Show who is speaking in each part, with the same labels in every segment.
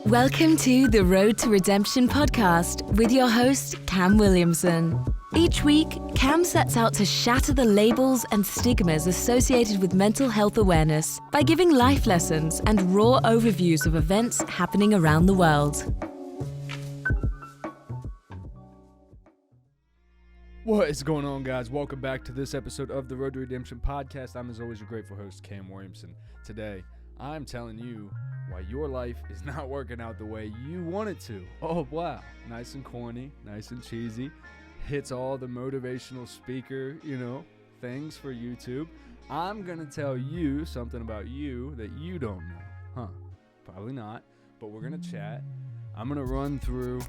Speaker 1: Welcome to the Road to Redemption podcast with your host, Cam Williamson. Each week, Cam sets out to shatter the labels and stigmas associated with mental health awareness by giving life lessons and raw overviews of events happening around the world.
Speaker 2: What is going on, guys? Welcome back to this episode of the Road to Redemption podcast. I'm, as always, your grateful host, Cam Williamson. Today, I'm telling you why your life is not working out the way you want it to. Oh, wow. Nice and corny, nice and cheesy. Hits all the motivational speaker, things for YouTube. I'm going to tell you something about you that you don't know. Probably not, but we're going to chat. I'm going to run through,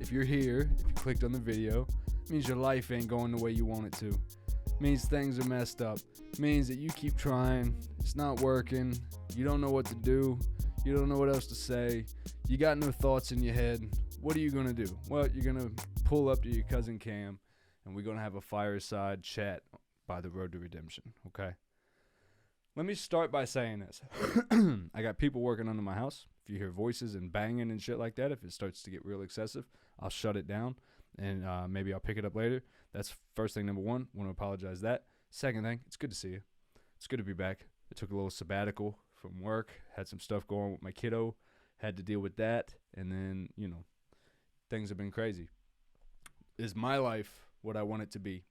Speaker 2: if you're here, if you clicked on the video, it means your life ain't going the way you want it to. It means things are messed up. It means that you keep trying, it's not working, you don't know what to do, you don't know what else to say, you got no thoughts in your head. What are you going to do? Well, you're going to pull up to your cousin Cam, and we're going to have a fireside chat by the Road to Redemption, okay? Let me start by saying this. I got people working under my house. If you hear voices and banging and shit like that, if it starts to get real excessive, I'll shut it down, and maybe I'll pick it up later. That's first thing, number one. Want to apologize that. Second thing, it's good to see you. It's good to be back. I took a little sabbatical from work, had some stuff going on with my kiddo, had to deal with that, and then, things have been crazy. Is my life what I want it to be?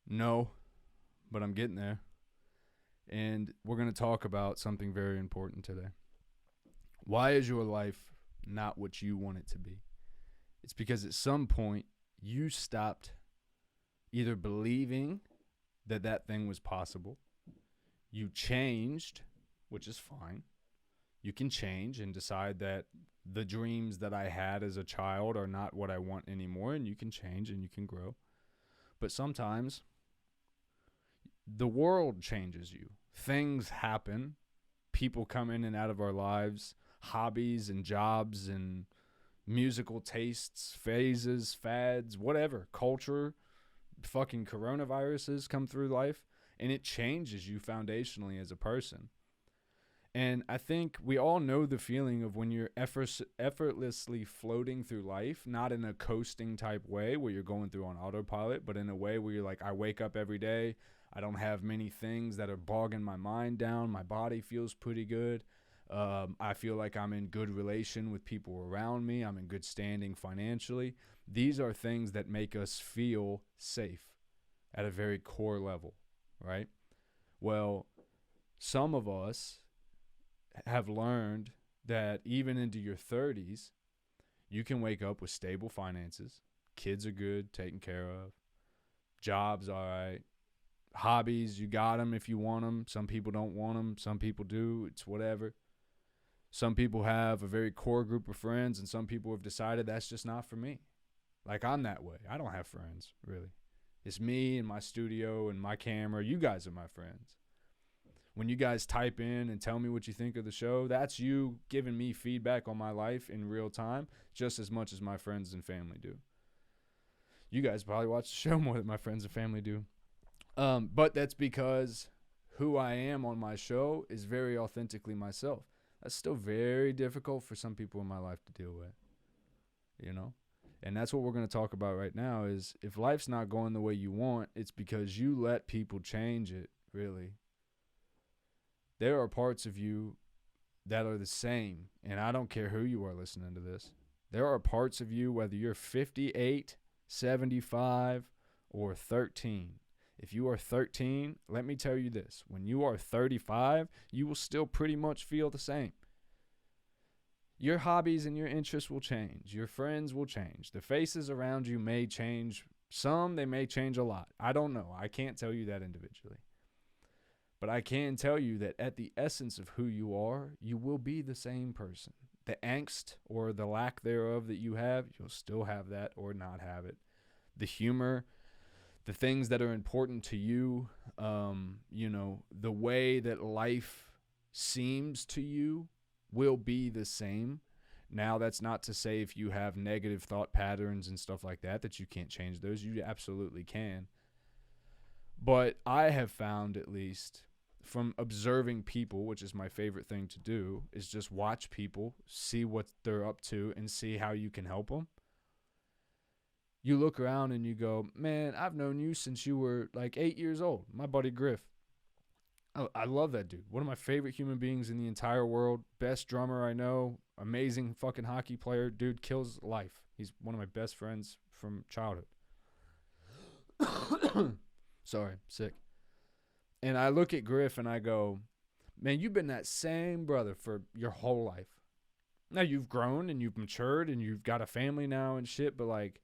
Speaker 2: No, but I'm getting there. And we're going to talk about something very important today. Why is your life not what you want it to be? It's because at some point you stopped either believing that that thing was possible. You changed, which is fine. You can change and decide that the dreams that I had as a child are not what I want anymore, and you can change and you can grow. But sometimes the world changes you. Things happen. People come in and out of our lives, hobbies and jobs and musical tastes, phases, fads, whatever, culture, fucking coronaviruses come through life, and it changes you foundationally as a person. And I think we all know the feeling of when you're effortlessly floating through life, not in a coasting type way where you're going through on autopilot, but in a way where you're like, I wake up every day, I don't have many things that are bogging my mind down, my body feels pretty good. I feel like I'm in good relation with people around me. I'm in good standing financially. These are things that make us feel safe at a very core level, right? Well, some of us have learned that even into your 30s, you can wake up with stable finances. Kids are good, taken care of. Jobs, all right. Hobbies, you got them if you want them. Some people don't want them. Some people do. It's whatever. Some people have a very core group of friends, and some people have decided that's just not for me. Like, I'm that way. I don't have friends, really. It's me and my studio and my camera. You guys are my friends. When you guys type in and tell me what you think of the show, that's you giving me feedback on my life in real time, just as much as my friends and family do. You guys probably watch the show more than my friends and family do. But that's because who I am on my show is very authentically myself. That's still very difficult for some people in my life to deal with, And that's what we're going to talk about right now is if life's not going the way you want, it's because you let people change it, really. There are parts of you that are the same, and I don't care who you are listening to this. There are parts of you, whether you're 58, 75, or 13. If you are 13, let me tell you this. When you are 35, you will still pretty much feel the same. Your hobbies and your interests will change. Your friends will change. The faces around you may change. Some, they may change a lot. I don't know. I can't tell you that individually. But I can tell you that at the essence of who you are, you will be the same person. The angst or the lack thereof that you have, you'll still have that or not have it. The humor, the things that are important to you, the way that life seems to you will be the same. Now, that's not to say if you have negative thought patterns and stuff like that, that you can't change those. You absolutely can. But I have found, at least from observing people, which is my favorite thing to do, is just watch people, see what they're up to, and see how you can help them. You look around and you go, man, I've known you since you were like 8 years old. My buddy Griff. I love that dude. One of my favorite human beings in the entire world. Best drummer I know. Amazing fucking hockey player. Dude kills life. He's one of my best friends from childhood. Sorry, sick. And I look at Griff and I go, man, you've been that same brother for your whole life. Now you've grown and you've matured and you've got a family now and shit, but like,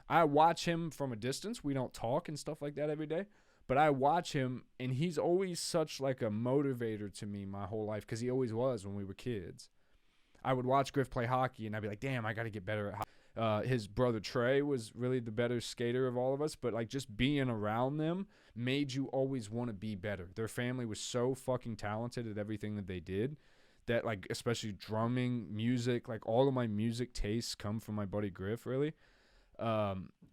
Speaker 2: I watch him from a distance. We don't talk and stuff like that every day. But I watch him, and he's always such like a motivator to me my whole life, because he always was when we were kids. I would watch Griff play hockey, and I'd be like, damn, I got to get better at hockey. His brother Trey was really the better skater of all of us, but like just being around them made you always want to be better. Their family was so fucking talented at everything that they did that, like, especially drumming, music, like all of my music tastes come from my buddy Griff, really.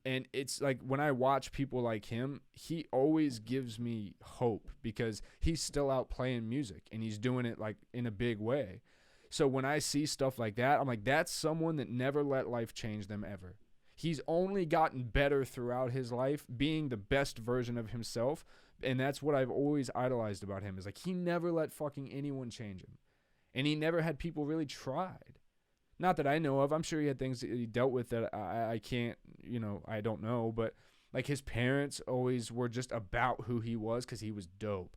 Speaker 2: And it's like when I watch people like him, he always gives me hope because he's still out playing music and he's doing it like in a big way. So when I see stuff like that, I'm like, that's someone that never let life change them ever. He's only gotten better throughout his life, being the best version of himself. And that's what I've always idolized about him, is like he never let fucking anyone change him. And he never had people really tried. Not that I know of. I'm sure he had things that he dealt with that I can't, I don't know. But like his parents always were just about who he was because he was dope.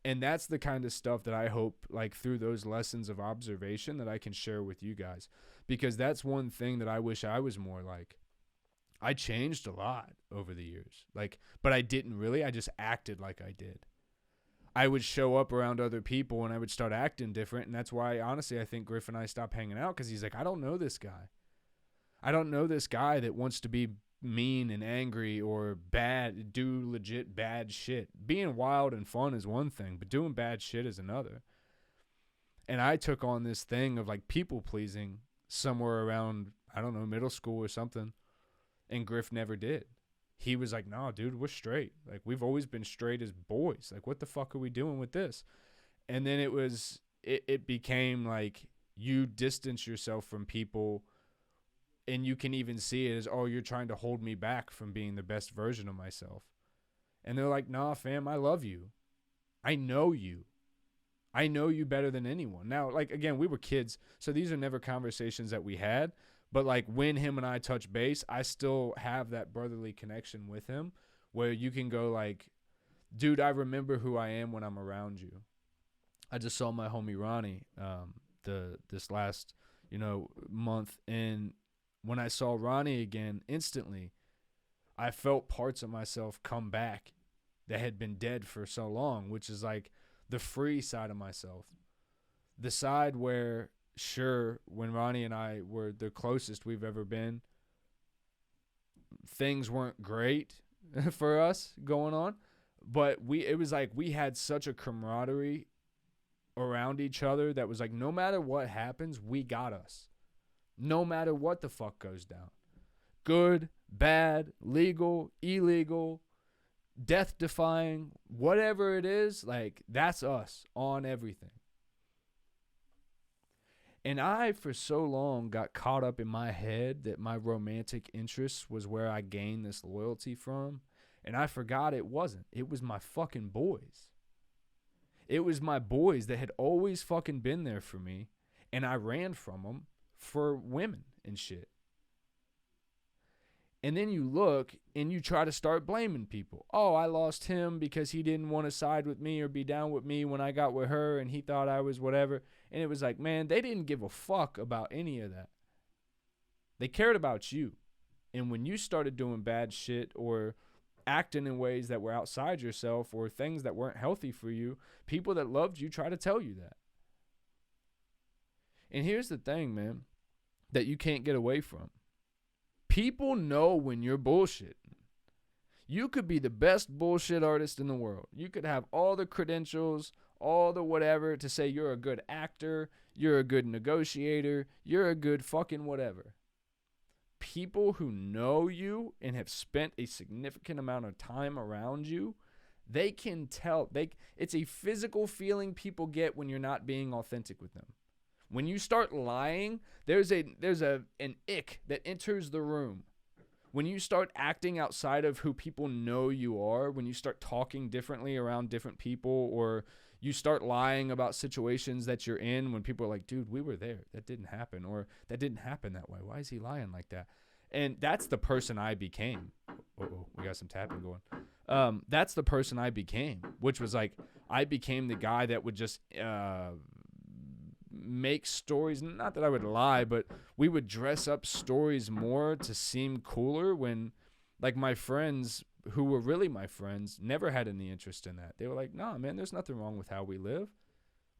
Speaker 2: And that's the kind of stuff that I hope, like through those lessons of observation, that I can share with you guys. Because that's one thing that I wish I was more like. I changed a lot over the years. But I didn't really. I just acted like I did. I would show up around other people and I would start acting different. And that's why, honestly, I think Griff and I stopped hanging out, because he's like, I don't know this guy. I don't know this guy that wants to be mean and angry or bad, do legit bad shit. Being wild and fun is one thing, but doing bad shit is another. And I took on this thing of like people pleasing somewhere around, I don't know, middle school or something. And Griff never did. He was like, no, dude, we're straight. Like, we've always been straight as boys. Like, what the fuck are we doing with this? And then it became like you distance yourself from people, and you can even see it as, oh, you're trying to hold me back from being the best version of myself. And they're like, nah, fam, I love you. I know you. I know you better than anyone. Now, like, again, we were kids, so these are never conversations that we had. But, like, when him and I touch base, I still have that brotherly connection with him where you can go, like, dude, I remember who I am when I'm around you. I just saw my homie Ronnie this last, month. And when I saw Ronnie again, instantly, I felt parts of myself come back that had been dead for so long, which is, like, the free side of myself. The side where... Sure, when Ronnie and I were the closest we've ever been, things weren't great for us going on, but it was like we had such a camaraderie around each other that was like, no matter what happens, we got us. No matter what the fuck goes down. Good, bad, legal, illegal, death-defying, whatever it is, like, that's us on everything. And I, for so long, got caught up in my head that my romantic interests was where I gained this loyalty from. And I forgot it wasn't. It was my fucking boys. It was my boys that had always fucking been there for me. And I ran from them for women and shit. And then you look and you try to start blaming people. Oh, I lost him because he didn't want to side with me or be down with me when I got with her and he thought I was whatever. And it was like, man, they didn't give a fuck about any of that. They cared about you. And when you started doing bad shit or acting in ways that were outside yourself or things that weren't healthy for you, people that loved you try to tell you that. And here's the thing, man, that you can't get away from. People know when you're bullshitting. You could be the best bullshit artist in the world. You could have all the credentials, all the whatever to say you're a good actor, you're a good negotiator, you're a good fucking whatever. People who know you and have spent a significant amount of time around you, They can tell. It's a physical feeling people get when you're not being authentic with them. When you start lying, there's an ick that enters the room. When you start acting outside of who people know you are, when you start talking differently around different people, or you start lying about situations that you're in when people are like, dude, we were there. That didn't happen. Or that didn't happen that way. Why is he lying like that? And that's the person I became. We got some tapping going. That's the person I became, which was like, I became the guy that would just make stories. Not that I would lie, but we would dress up stories more to seem cooler when, like, my friends who were really my friends never had any interest in that. They were like, nah, man, there's nothing wrong with how we live.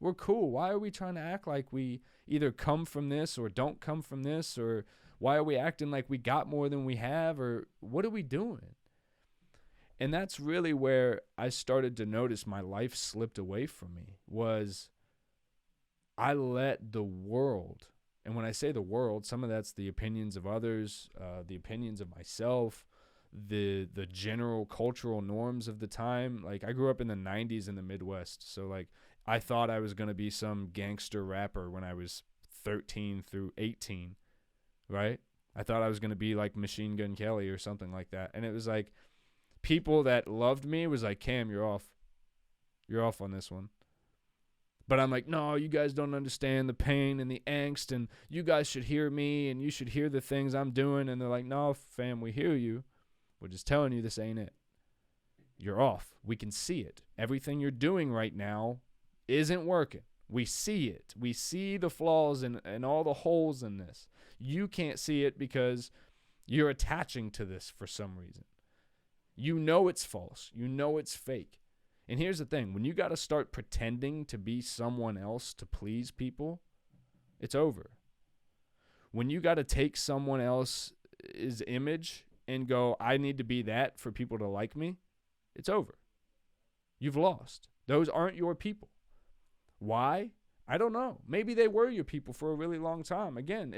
Speaker 2: We're cool. Why are we trying to act like we either come from this or don't come from this? Or why are we acting like we got more than we have? Or what are we doing? And that's really where I started to notice my life slipped away from me, was I let the world, and when I say the world, some of that's the opinions of others, the opinions of myself, the general cultural norms of the time. Like, I grew up in the 90s in the Midwest, so like I thought I was going to be some gangster rapper when I was 13 through 18, right? I thought I was going to be like Machine Gun Kelly or something like that. And it was like, people that loved me was like, Cam, you're off on this one. But I'm like, no, you guys don't understand the pain and the angst, and you guys should hear me, and you should hear the things I'm doing. And they're like, no, fam, we hear you. We're just telling you this ain't it. You're off. We can see it. Everything you're doing right now isn't working. We see it. We see the flaws and all the holes in this. You can't see it because you're attaching to this for some reason. You know it's false. You know it's fake. And here's the thing. When you got to start pretending to be someone else to please people, it's over. When you got to take someone else's image and go, I need to be that for people to like me, it's over. You've lost. Those aren't your people. Why? I don't know. Maybe they were your people for a really long time. Again,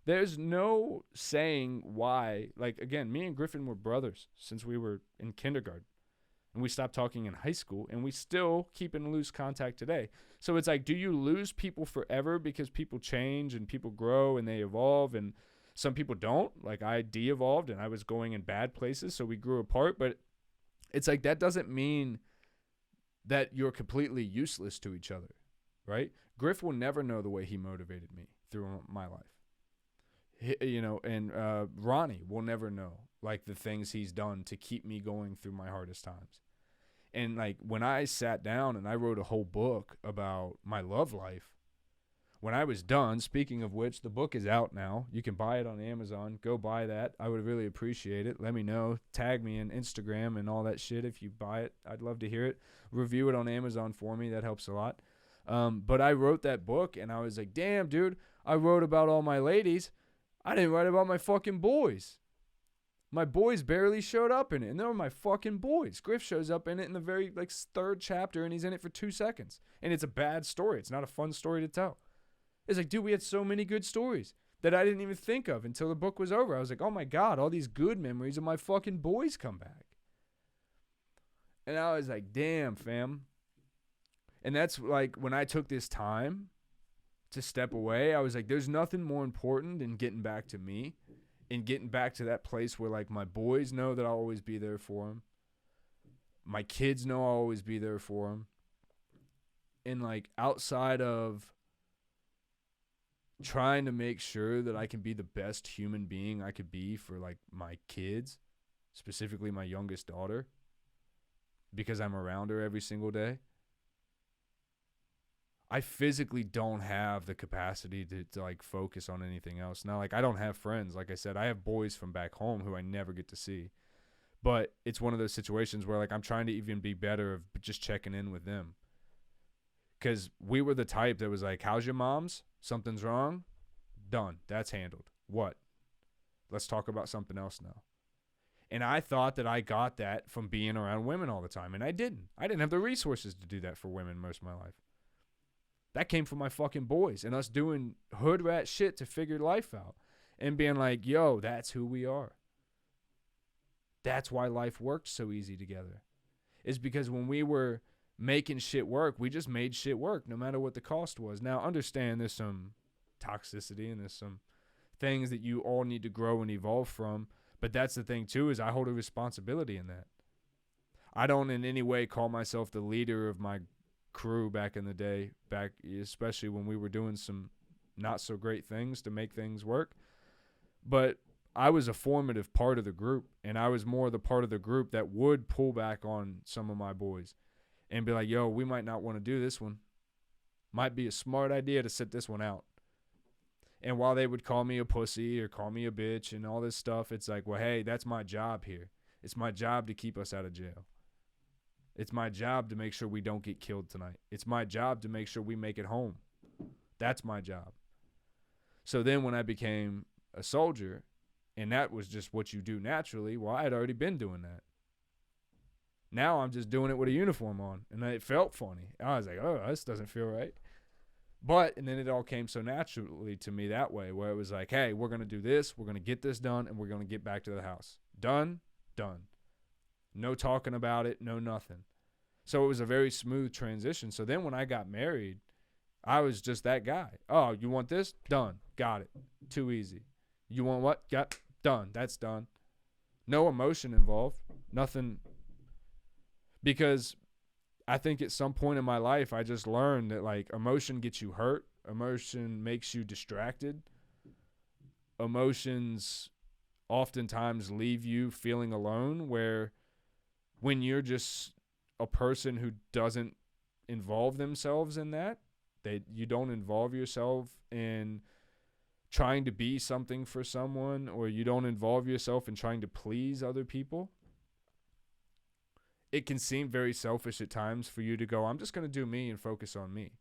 Speaker 2: there's no saying why. Like, again, me and Griffin were brothers since we were in kindergarten. And we stopped talking in high school, and we still keep in loose contact today. So it's like, do you lose people forever because people change and people grow and they evolve, and some people don't? Like, I de-evolved and I was going in bad places, so we grew apart. But it's like, that doesn't mean that you're completely useless to each other, right? Griff will never know the way he motivated me through my life. And Ronnie will never know, like, the things he's done to keep me going through my hardest times. And like, when I sat down and I wrote a whole book about my love life, when I was done, speaking of which, the book is out now. You can buy it on Amazon. Go buy that. I would really appreciate it. Let me know. Tag me in Instagram and all that shit if you buy it. I'd love to hear it. Review it on Amazon for me. That helps a lot. But I wrote that book and I was like, damn, dude, I wrote about all my ladies. I didn't write about my fucking boys. My boys barely showed up in it, and they were my fucking boys. Griff shows up in it in the very third chapter, and he's in it for 2 seconds. And it's a bad story. It's not a fun story to tell. It's like, dude, we had so many good stories that I didn't even think of until the book was over. I was like, oh my God, all these good memories of my fucking boys come back. And I was like, damn, fam. And that's like, when I took this time to step away, I was like, there's nothing more important than getting back to me. And getting back to that place where, like, my boys know that I'll always be there for them. My kids know I'll always be there for them. And, like, outside of trying to make sure that I can be the best human being I could be for, like, my kids, specifically my youngest daughter, because I'm around her every single day, I physically don't have the capacity to like focus on anything else. Now, like, I don't have friends. Like I said, I have boys from back home who I never get to see. But it's one of those situations where, like, I'm trying to even be better of just checking in with them. Because we were the type that was like, how's your mom's? Something's wrong? Done. That's handled. What? Let's talk about something else now. And I thought that I got that from being around women all the time. And I didn't. I didn't have the resources to do that for women most of my life. That came from my fucking boys and us doing hood rat shit to figure life out and being like, yo, that's who we are. That's why life worked so easy together. is because when we were making shit work, we just made shit work no matter what the cost was. Now, understand there's some toxicity and there's some things that you all need to grow and evolve from. But that's the thing, too, is I hold a responsibility in that. I don't in any way call myself the leader of my crew back in the day, especially when we were doing some not so great things to make things work. But I was a formative part of the group, and I was more the part of the group that would pull back on some of my boys and be like, yo, we might not want to do this one. Might be a smart idea to sit this one out. And while they would call me a pussy or call me a bitch and all this stuff, it's like, well, hey, that's my job here. It's my job to keep us out of jail. It's my job to make sure we don't get killed tonight. It's my job to make sure we make it home. That's my job. So then when I became a soldier, and that was just what you do naturally, well, I had already been doing that. Now I'm just doing it with a uniform on, and it felt funny. I was like, oh, this doesn't feel right. And then it all came so naturally to me that way, where it was like, hey, we're going to do this, we're going to get this done, and we're going to get back to the house. Done. No talking about it, no nothing. So it was a very smooth transition. So then when I got married, I was just that guy. Oh, you want this? Done. Got it. Too easy. You want what? Got done. That's done. No emotion involved. Nothing. Because I think at some point in my life, I just learned that, like, emotion gets you hurt. Emotion makes you distracted. Emotions oftentimes leave you feeling alone, where when you're just a person who doesn't involve themselves in that, you don't involve yourself in trying to be something for someone, or you don't involve yourself in trying to please other people, it can seem very selfish at times for you to go, I'm just going to do me and focus on me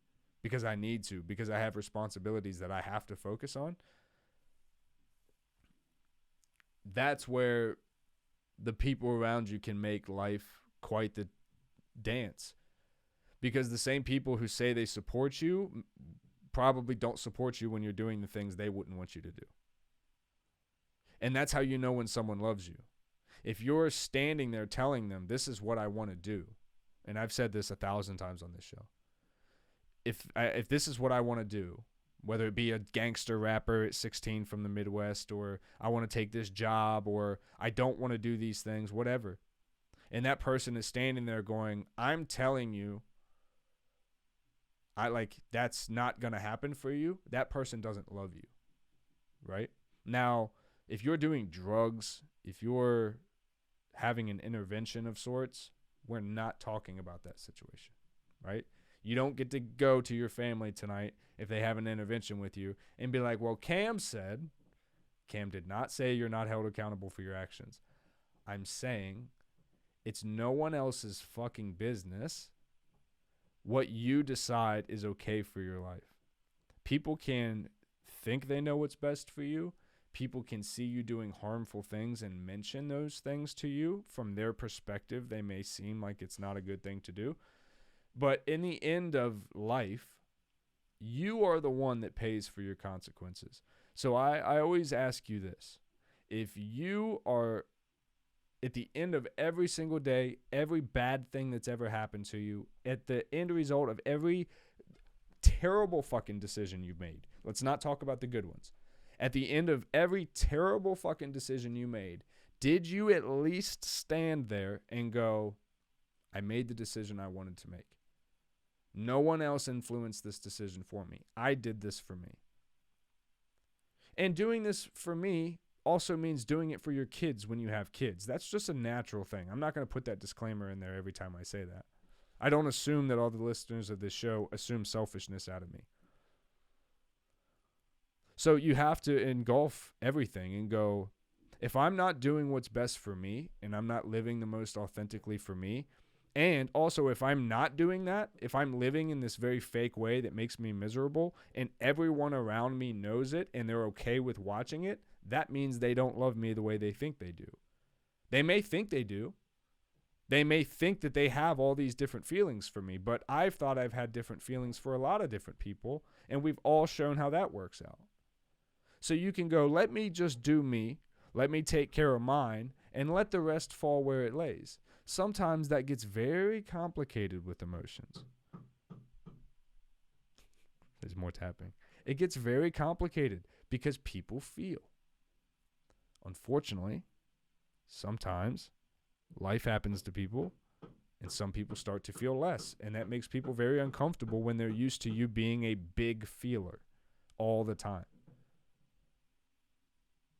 Speaker 2: because I need to, because I have responsibilities that I have to focus on. That's where the people around you can make life quite the dance. Because the same people who say they support you probably don't support you when you're doing the things they wouldn't want you to do. And that's how you know when someone loves you. If you're standing there telling them, this is what I want to do, and I've said this 1,000 times on this show, if this is what I want to do, whether it be a gangster rapper at 16 from the Midwest, or I want to take this job, or I don't want to do these things, whatever. And that person is standing there going, I'm telling you, that's not going to happen for you. That person doesn't love you, right? Now, if you're doing drugs, if you're having an intervention of sorts, we're not talking about that situation, right? You don't get to go to your family tonight if they have an intervention with you and be like, well, Cam did not say you're not held accountable for your actions. I'm saying it's no one else's fucking business what you decide is okay for your life. People can think they know what's best for you. People can see you doing harmful things and mention those things to you. From their perspective, they may seem like it's not a good thing to do. But in the end of life, you are the one that pays for your consequences. So I always ask you this. If you are, at the end of every single day, every bad thing that's ever happened to you, at the end result of every terrible fucking decision you've made, let's not talk about the good ones. At the end of every terrible fucking decision you made, did you at least stand there and go, I made the decision I wanted to make? No one else influenced this decision for me. I did this for me. And doing this for me also means doing it for your kids when you have kids. That's just a natural thing. I'm not going to put that disclaimer in there every time I say that. I don't assume that all the listeners of this show assume selfishness out of me. So you have to engulf everything and go, if I'm not doing what's best for me and I'm not living the most authentically for me, and also if I'm not doing that, if I'm living in this very fake way that makes me miserable and everyone around me knows it and they're okay with watching it, that means they don't love me the way they think they do. They may think they do. They may think that they have all these different feelings for me, but I've thought I've had different feelings for a lot of different people, and we've all shown how that works out. So you can go, let me just do me, let me take care of mine, and let the rest fall where it lays. sometimes that gets very complicated with emotions. There's more tapping. It gets very complicated because people feel. Unfortunately, sometimes life happens to people and some people start to feel less. And that makes people very uncomfortable when they're used to you being a big feeler all the time.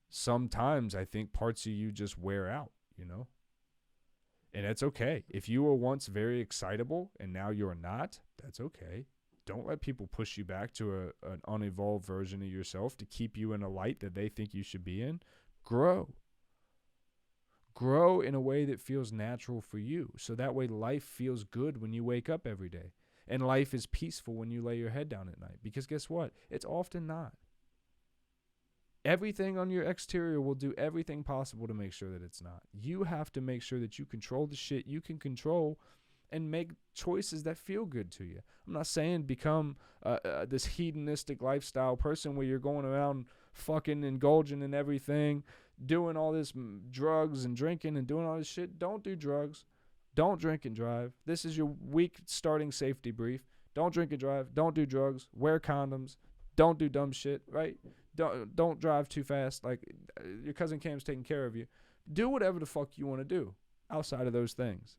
Speaker 2: Sometimes I think parts of you just wear out, you know? And that's okay. If you were once very excitable and now you're not, that's okay. Don't let people push you back to an unevolved version of yourself to keep you in a light that they think you should be in. Grow. Grow in a way that feels natural for you. So that way life feels good when you wake up every day. And life is peaceful when you lay your head down at night. Because guess what? It's often not. Everything on your exterior will do everything possible to make sure that it's not. You have to make sure that you control the shit you can control and make choices that feel good to you. I'm not saying become this hedonistic lifestyle person where you're going around fucking indulging in everything, doing all this drugs and drinking and doing all this shit. Don't do drugs. Don't drink and drive. This is your week starting safety brief. Don't drink and drive. Don't do drugs. Wear condoms. Don't do dumb shit, right? Don't drive too fast. Like your cousin Cam's taking care of you. Do whatever the fuck you want to do outside of those things,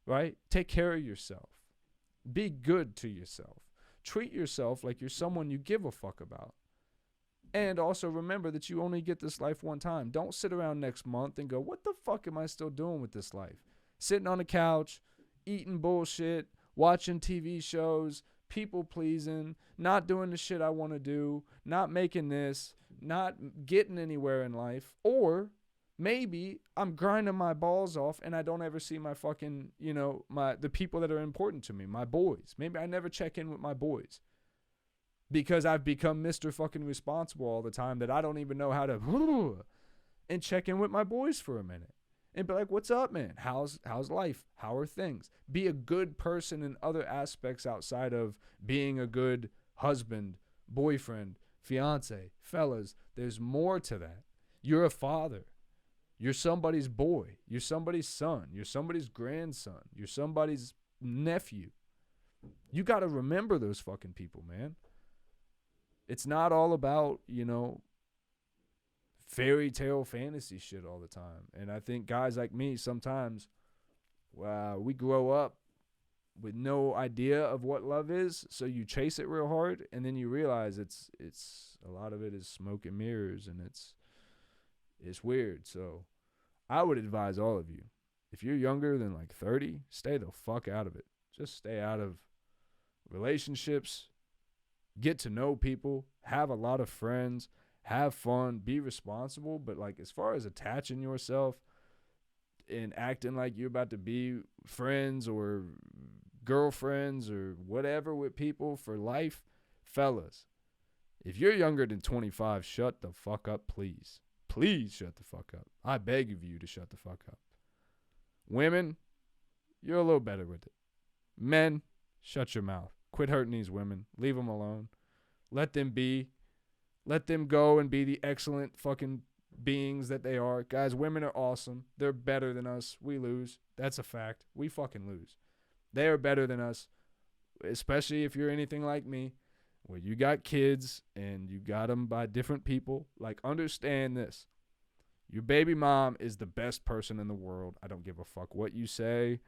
Speaker 2: right? Take care of yourself. Be good to yourself. Treat yourself like you're someone you give a fuck about. And also remember that you only get this life one time. Don't sit around next month and go, what the fuck am I still doing with this life? Sitting on the couch, eating bullshit, watching TV shows, people pleasing, not doing the shit I want to do, not making this, not getting anywhere in life. Or maybe I'm grinding my balls off and I don't ever see my fucking, the people that are important to me, my boys. Maybe I never check in with my boys because I've become Mr. fucking responsible all the time that I don't even know how to and check in with my boys for a minute. And be like, what's up, man? How's life? How are things? Be a good person in other aspects outside of being a good husband, boyfriend, fiance. Fellas, there's more to that. You're a father. You're somebody's boy. You're somebody's son. You're somebody's grandson. You're somebody's nephew. You got to remember those fucking people, man. It's not all about, fairy tale fantasy shit all the time. And I think guys like me sometimes, we grow up with no idea of what love is, so you chase it real hard, and then you realize it's a lot of it is smoke and mirrors, and it's weird. So I would advise all of you, if you're younger than like 30, stay the fuck out of it. Just stay out of relationships, get to know people, have a lot of friends, have fun, be responsible. But like as far as attaching yourself and acting like you're about to be friends or girlfriends or whatever with people for life, fellas, if you're younger than 25, shut the fuck up, please. Please shut the fuck up. I beg of you to shut the fuck up. Women, you're a little better with it. Men, shut your mouth. Quit hurting these women. Leave them alone. Let them be. Let them go and be the excellent fucking beings that they are. Guys, women are awesome. They're better than us. We lose. That's a fact. We fucking lose. They are better than us, especially if you're anything like me, where you got kids and you got them by different people. Like, understand this. Your baby mom is the best person in the world. I don't give a fuck what you say.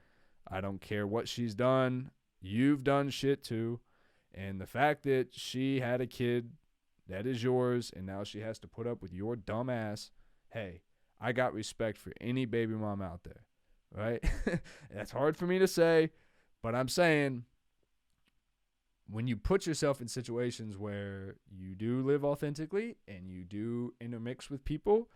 Speaker 2: I don't care what she's done. You've done shit too. And the fact that she had a kid that is yours, and now she has to put up with your dumb ass. Hey, I got respect for any baby mom out there, right? That's hard for me to say, but I'm saying when you put yourself in situations where you do live authentically and you do intermix with people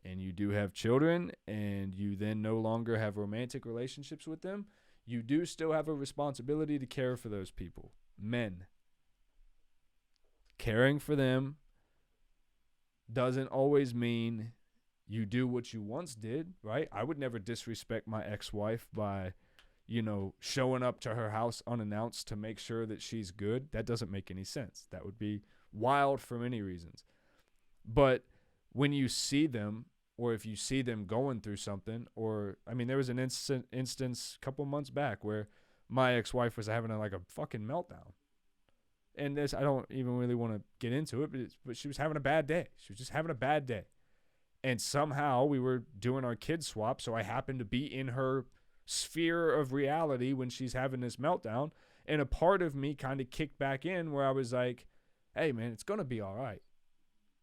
Speaker 2: and you do have children and you then no longer have romantic relationships with them, you do still have a responsibility to care for those people. Men. Caring for them doesn't always mean you do what you once did, right? I would never disrespect my ex-wife by, showing up to her house unannounced to make sure that she's good. That doesn't make any sense. That would be wild for many reasons. But when you see them or if you see them going through something, or, I mean, there was an instance a couple months back where my ex-wife was having a fucking meltdown. And this, I don't even really want to get into it, but she was having a bad day. She was just having a bad day. And somehow we were doing our kid swap, so I happened to be in her sphere of reality when she's having this meltdown. And a part of me kind of kicked back in where I was like, hey, man, it's going to be all right.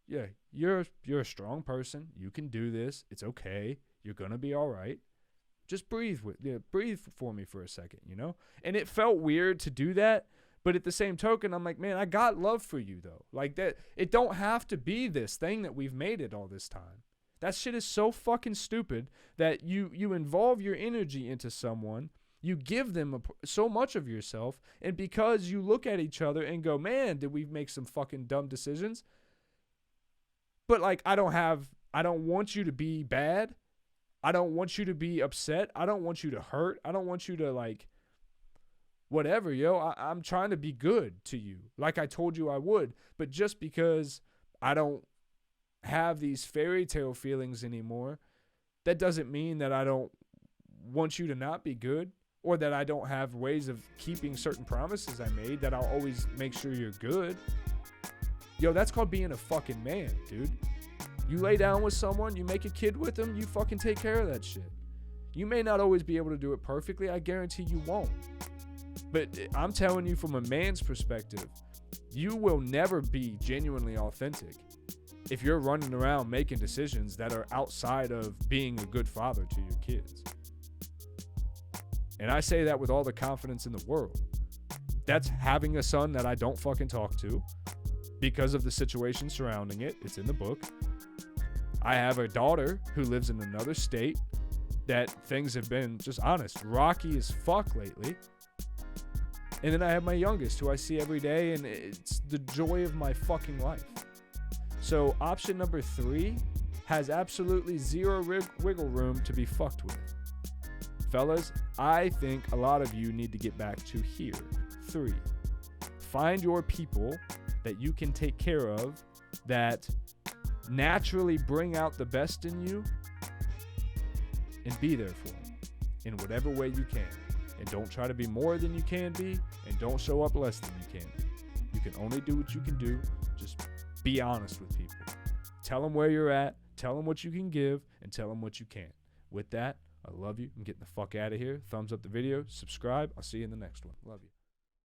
Speaker 2: Yeah, you're a strong person. You can do this. It's okay. You're going to be all right. Just breathe for me for a second, you know? And it felt weird to do that. But at the same token, I'm like, man, I got love for you, though. Like, that, it don't have to be this thing that we've made it all this time. That shit is so fucking stupid that you involve your energy into someone, you give them so much of yourself, and because you look at each other and go, man, did we make some fucking dumb decisions? But, like, I don't want you to be bad. I don't want you to be upset. I don't want you to hurt. I don't want you to, like, whatever, yo. I'm trying to be good to you, like I told you I would. But just because I don't have these fairy tale feelings anymore, that doesn't mean that I don't want you to not be good, or that I don't have ways of keeping certain promises I made, that I'll always make sure you're good. Yo, that's called being a fucking man, dude. You lay down with someone, you make a kid with them, you fucking take care of that shit. You may not always be able to do it perfectly. I guarantee you won't. But I'm telling you, from a man's perspective, you will never be genuinely authentic if you're running around making decisions that are outside of being a good father to your kids. And I say that with all the confidence in the world. That's having a son that I don't fucking talk to because of the situation surrounding it. It's in the book. I have a daughter who lives in another state that things have been, just honest, rocky as fuck lately. And then I have my youngest, who I see every day, and it's the joy of my fucking life. So option number 3 has absolutely zero wiggle room to be fucked with. Fellas, I think a lot of you need to get back to here. 3, find your people that you can take care of, that naturally bring out the best in you, and be there for them in whatever way you can. And don't try to be more than you can be, and don't show up less than you can be. You can only do what you can do. Just be honest with people. Tell them where you're at, tell them what you can give, and tell them what you can't. With that, I love you. I'm getting the fuck out of here. Thumbs up the video, subscribe. I'll see you in the next one. Love you.